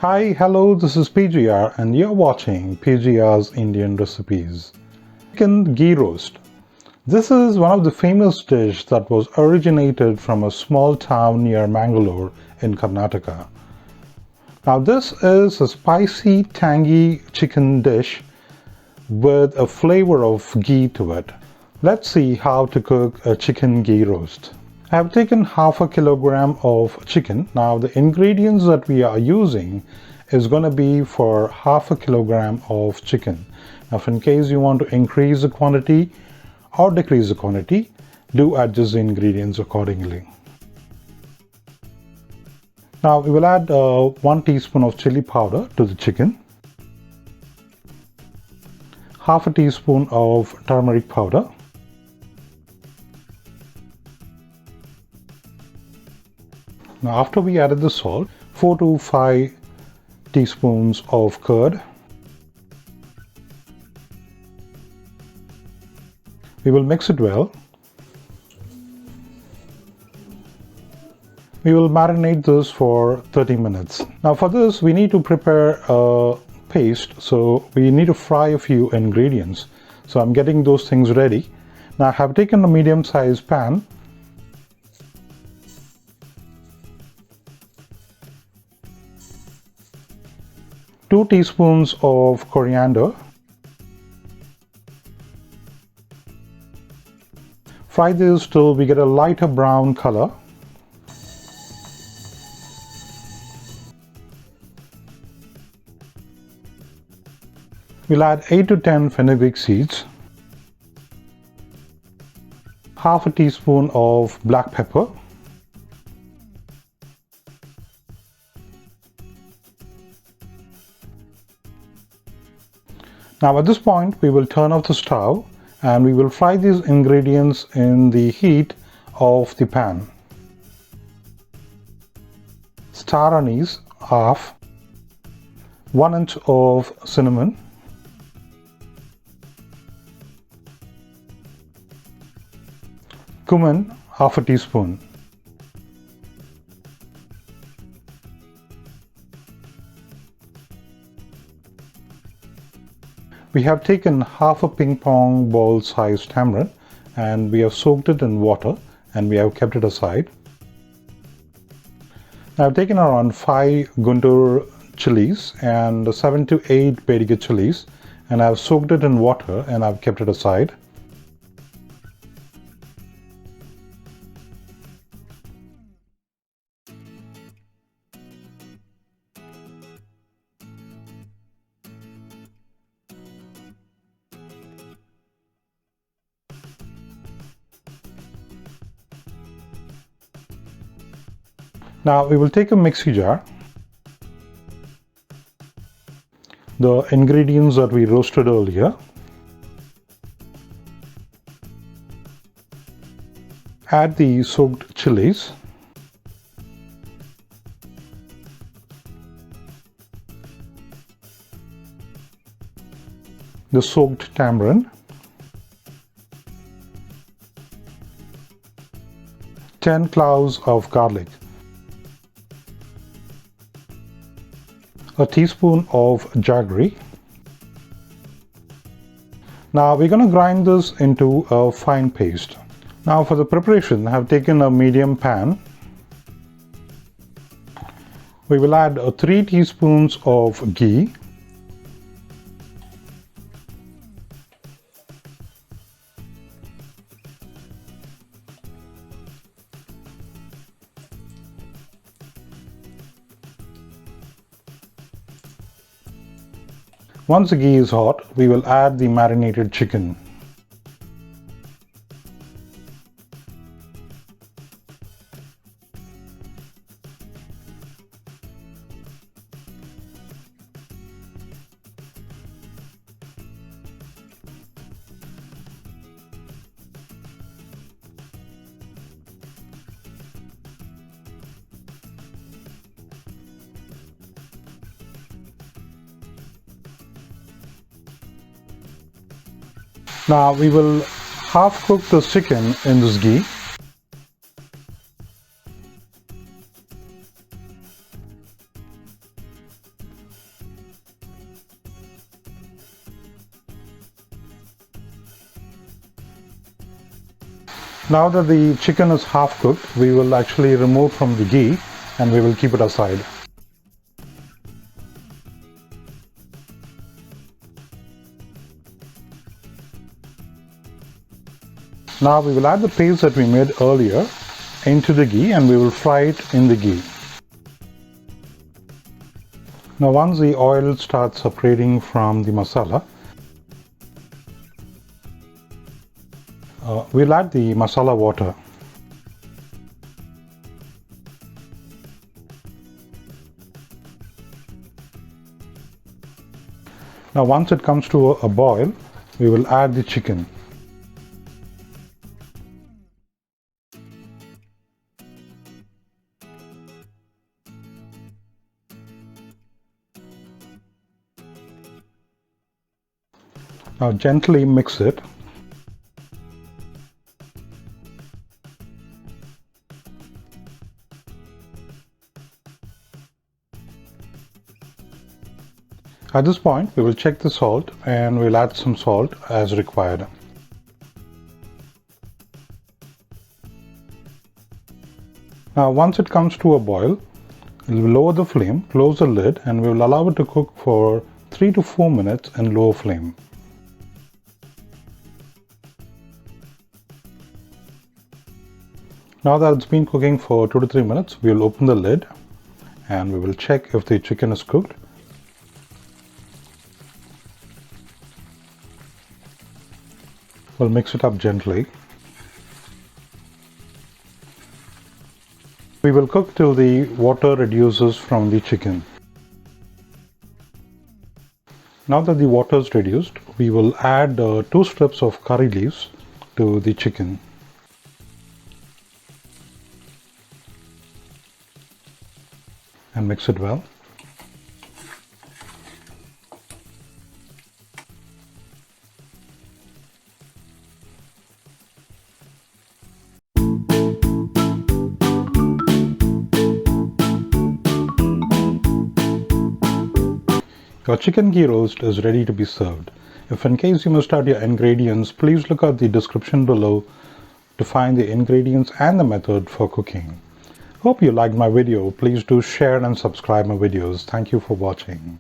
Hi, hello, this is PGR and you're watching PGR's Indian Recipes. Chicken Ghee Roast. This is one of the famous dishes that was originated from a small town near Mangalore in Karnataka. Now this is a spicy, tangy chicken dish with a flavor of ghee to it. Let's see how to cook a chicken ghee roast. I have taken half a kilogram of chicken. Now the ingredients that we are using is going to be for half a kilogram of chicken. Now if in case you want to increase the quantity or decrease the quantity, do adjust the ingredients accordingly. Now we will add 1 teaspoon of chili powder to the chicken, half a teaspoon of turmeric powder, now after we added the salt, 4 to 5 teaspoons of curd. We will mix it well. We will marinate this for 30 minutes. Now for this we need to prepare a paste, so we need to fry a few ingredients. So I'm getting those things ready. Now I have taken a medium-sized pan. Two teaspoons of coriander. Fry this till we get a lighter brown color. We'll add 8 to 10 fenugreek seeds, half a teaspoon of black pepper, now at this point we will turn off the stove and we will fry these ingredients in the heat of the pan. Star anise half, 1 inch of cinnamon, cumin half a teaspoon, we have taken half a ping pong ball sized tamarind and we have soaked it in water and we have kept it aside. I've taken around 5 Guntoor chilies and 7 to 8 Bedige chilies and I've soaked it in water and I've kept it aside. Now we will take a mixie jar. The ingredients that we roasted earlier. Add the soaked chilies. The soaked tamarind. 10 cloves of garlic. A teaspoon of jaggery. Now we're going to grind this into a fine paste. Now for the preparation, I have taken a medium pan. We will add 3 teaspoons of ghee. Once the ghee is hot, we will add the marinated chicken. Now we will half cook this chicken in this ghee. Now that the chicken is half cooked, we will actually remove from the ghee and we will keep it aside. Now we will add the paste that we made earlier into the ghee and we will fry it in the ghee. Now once the oil starts separating from the masala, we'll add the masala water. Now once it comes to a boil, we will add the chicken. Now gently mix it. At this point, we will check the salt and we'll add some salt as required. Now once it comes to a boil, we'll lower the flame, close the lid, and we will allow it to cook for 3 to 4 minutes in low flame. Now that it's been cooking for 2 to 3 minutes, we will open the lid and we will check if the chicken is cooked. We'll mix it up gently. We will cook till the water reduces from the chicken. Now that the water is reduced, we will add 2 strips of curry leaves to the chicken. And mix it well. Your chicken ghee roast is ready to be served. If in case you missed out your ingredients, please look at the description below to find the ingredients and the method for cooking. Hope you liked my video. Please do share and subscribe my videos. Thank you for watching.